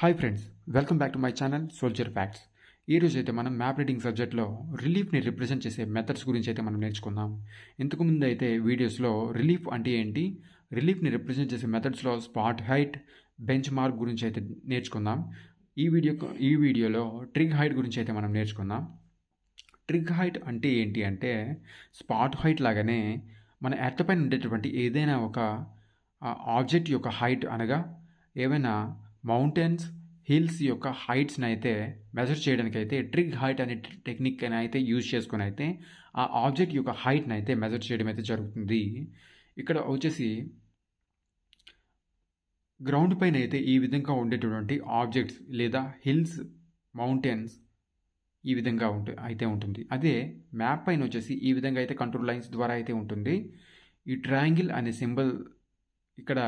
Hi friends, welcome back to my channel soldier facts. ఈ రోజు అయితే మనం మ్యాప్ రీడింగ్ సబ్జెక్ట్లో రిలీఫ్ని రిప్రజెంట్ చేసే మెథడ్స్ గురించి అయితే మనం నేర్చుకుందాం. ఇంతకుముందు అయితే వీడియోస్లో రిలీఫ్ అంటే ఏంటి, రిలీఫ్ని రిప్రజెంట్ చేసే మెథడ్స్లో స్పాట్ హైట్, బెంచ్ మార్క్ గురించి అయితే నేర్చుకుందాం. ఈ వీడియోలో ట్రిగ్ హైట్ గురించి అయితే మనం నేర్చుకుందాం. ట్రిగ్ హైట్ అంటే ఏంటి అంటే స్పాట్ హైట్ లాగానే మన ఎర్త్ పైన ఉండేటువంటి ఏదైనా ఒక ఆబ్జెక్ట్ యొక్క హైట్, అనగా ఏవైనా మౌంటైన్స్, హిల్స్ యొక్క హైట్స్ని అయితే మెజర్ చేయడానికి అయితే ట్రిగ్ హైట్ అనే టెక్నిక్ అయితే యూజ్ చేసుకుని అయితే ఆ ఆబ్జెక్ట్ యొక్క హైట్ని అయితే మెజర్ చేయడం అయితే జరుగుతుంది. ఇక్కడ వచ్చేసి గ్రౌండ్ పైన అయితే ఈ విధంగా ఉండేటటువంటి ఆబ్జెక్ట్స్ లేదా హిల్స్, మౌంటైన్స్ ఈ విధంగా అయితే ఉంటుంది. అదే మ్యాప్ పైన వచ్చేసి ఈ విధంగా అయితే కంట్రోల్ లైన్స్ ద్వారా అయితే ఉంటుంది. ఈ ట్రయాంగిల్ అనే సింబల్ ఇక్కడ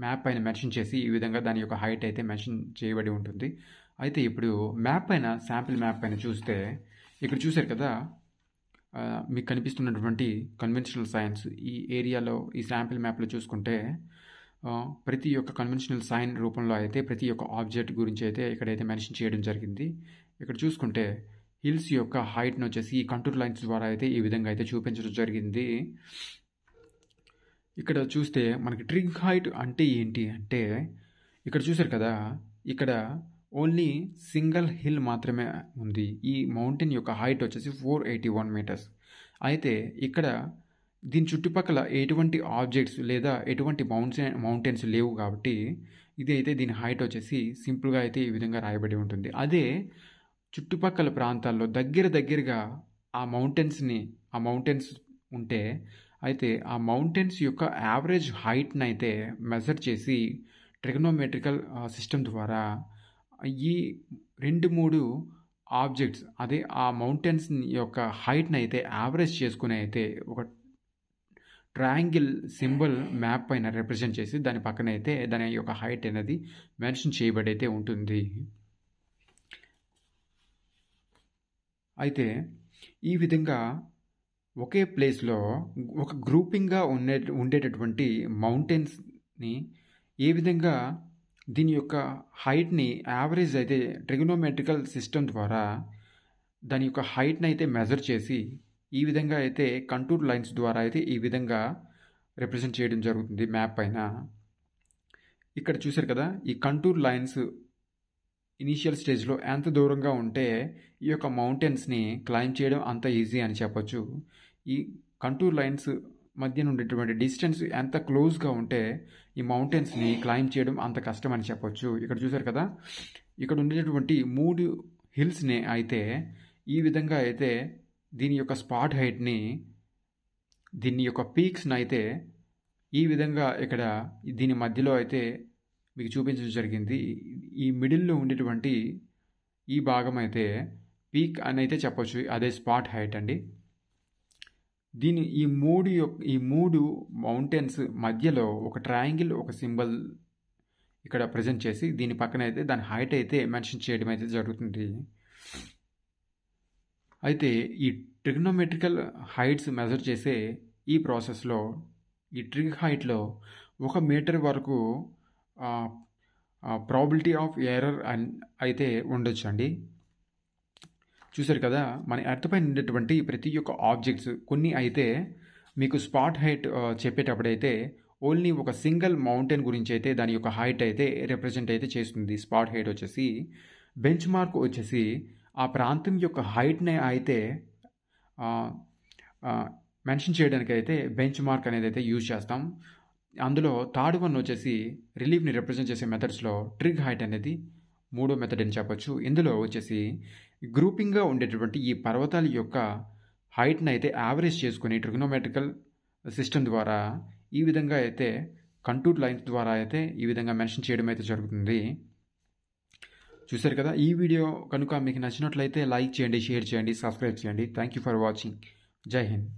మ్యాప్ పైన మెన్షన్ చేసి ఈ విధంగా దాని యొక్క హైట్ అయితే మెన్షన్ చేయబడి ఉంటుంది. అయితే ఇప్పుడు మ్యాప్ పైన, శాంపిల్ మ్యాప్ పైన చూస్తే ఇక్కడ చూశారు కదా, మీకు కనిపిస్తున్నటువంటి కన్వెన్షనల్ సైన్స్ ఈ ఏరియాలో ఈ శాంపిల్ మ్యాప్లో చూసుకుంటే ప్రతి ఒక్క కన్వెన్షనల్ సైన్ రూపంలో అయితే ప్రతి ఒక్క ఆబ్జెక్ట్ గురించి అయితే ఇక్కడైతే మెన్షన్ చేయడం జరిగింది. ఇక్కడ చూసుకుంటే హిల్స్ యొక్క హైట్ను వచ్చేసి ఈ కంటూర్ లైన్స్ ద్వారా అయితే ఈ విధంగా అయితే చూపించడం జరిగింది. ఇక్కడ చూస్తే మనకి ట్రిగ్ హైట్ అంటే ఏంటి అంటే ఇక్కడ చూసారు కదా, ఇక్కడ ఓన్లీ సింగిల్ హిల్ మాత్రమే ఉంది. ఈ మౌంటైన్ యొక్క హైట్ వచ్చేసి 481 మీటర్స్. అయితే ఇక్కడ దీని చుట్టుపక్కల ఎటువంటి ఆబ్జెక్ట్స్ లేదా ఎటువంటి మౌంటైన్స్ లేవు కాబట్టి ఇది అయితే దీని హైట్ వచ్చేసి సింపుల్గా అయితే ఈ విధంగా రాయబడి ఉంటుంది. అదే చుట్టుపక్కల ప్రాంతాల్లో దగ్గరగా ఆ మౌంటైన్స్ ఉంటే అయితే ఆ మౌంటైన్స్ యొక్క యావరేజ్ హైట్ని అయితే మెజర్ చేసి ట్రిగనోమెట్రికల్ సిస్టమ్ ద్వారా ఈ 2-3 ఆబ్జెక్ట్స్, అదే ఆ మౌంటైన్స్ యొక్క హైట్ని అయితే యావరేజ్ చేసుకుని అయితే ఒక ట్రయాంగిల్ సింబల్ మ్యాప్ పైన రిప్రజెంట్ చేసి దాని పక్కన అయితే దాని యొక్క హైట్ అనేది మెన్షన్ చేయబడి అయితే ఉంటుంది. అయితే ఈ విధంగా ఒకే ప్లేస్లో ఒక గ్రూపింగ్గా ఉండేటటువంటి మౌంటైన్స్ని ఏ విధంగా దీని యొక్క హైట్ని యావరేజ్ అయితే ట్రిగనోమెట్రికల్ సిస్టమ్ ద్వారా దాని యొక్క హైట్ని అయితే మెజర్ చేసి ఈ విధంగా అయితే కంటూర్ లైన్స్ ద్వారా అయితే ఈ విధంగా రిప్రజెంట్ చేయడం జరుగుతుంది మ్యాప్ పైన. ఇక్కడ చూశారు కదా, ఈ కంటూర్ లైన్స్ ఇనీషియల్ స్టేజ్లో ఎంత దూరంగా ఉంటే ఈ యొక్క మౌంటైన్స్ని క్లైంబ్ చేయడం అంత ఈజీ అని చెప్పొచ్చు. ఈ కంటూర్ లైన్స్ మధ్య ఉండేటువంటి డిస్టెన్స్ ఎంత క్లోజ్గా ఉంటే ఈ మౌంటైన్స్ని క్లైంబ్ చేయడం అంత కష్టం అని చెప్పొచ్చు. ఇక్కడ చూసారు కదా, ఇక్కడ ఉండేటువంటి 3 హిల్స్ని అయితే ఈ విధంగా అయితే దీని యొక్క స్పాట్ హైట్ని, దీని యొక్క పీక్స్ని అయితే ఈ విధంగా ఇక్కడ దీని మధ్యలో అయితే మీకు చూపించడం జరిగింది. ఈ మిడిల్లో ఉండేటువంటి ఈ భాగం అయితే పీక్ అని అయితే చెప్పొచ్చు, అదే స్పాట్ హైట్ అండి. ఈ మూడు మౌంటైన్స్ మధ్యలో ఒక ట్రయాంగిల్, ఒక సింబల్ ఇక్కడ ప్రజెంట్ చేసి దీని పక్కన అయితే దాని హైట్ అయితే మెన్షన్ చేయడం అయితే జరుగుతుంది. అయితే ఈ ట్రిగ్నోమెట్రికల్ హైట్స్ మెజర్ చేసే ఈ ప్రాసెస్లో ఈ ట్రిగ్ హైట్లో 1 మీటర్ వరకు ప్రాబిలిటీ ఆఫ్ ఎర్రర్ అయితే ఉండొచ్చు అండి. చూసారు కదా, మన ఎర్త్ పైన ఉండేటువంటి ప్రతి ఒక్క ఆబ్జెక్ట్స్ కొన్ని అయితే మీకు స్పాట్ హైట్ చెప్పేటప్పుడైతే ఓన్లీ ఒక సింగిల్ మౌంటైన్ గురించి అయితే దాని యొక్క హైట్ అయితే రిప్రజెంట్ అయితే చేస్తుంది. స్పాట్ హైట్ వచ్చేసి బెంచ్ మార్క్ వచ్చేసి ఆ ప్రాంతం యొక్క హైట్ని అయితే మెన్షన్ చేయడానికి అయితే బెంచ్ మార్క్ అనేది అయితే యూజ్ చేస్తాం. అందులో థర్డ్ వన్ వచ్చేసి రిలీఫ్ని రిప్రజెంట్ చేసే మెథడ్స్లో ట్రిగ్ హైట్ అనేది 3వ మెథడ్ అని చెప్పొచ్చు. ఇందులో వచ్చేసి గ్రూపింగ్గా ఉండేటటువంటి ఈ పర్వతాల యొక్క హైట్ని అయితే యావరేజ్ చేసుకుని ట్రిగనోమెట్రికల్ సిస్టమ్ ద్వారా ఈ విధంగా అయితే కంటూర్ లైన్స్ ద్వారా అయితే ఈ విధంగా మెన్షన్ చేయడం అయితే జరుగుతుంది. చూశారు కదా, ఈ వీడియో కనుక మీకు నచ్చినట్లయితే లైక్ చేయండి, షేర్ చేయండి, సబ్స్క్రైబ్ చేయండి. Thank you for watching. జై హింద్.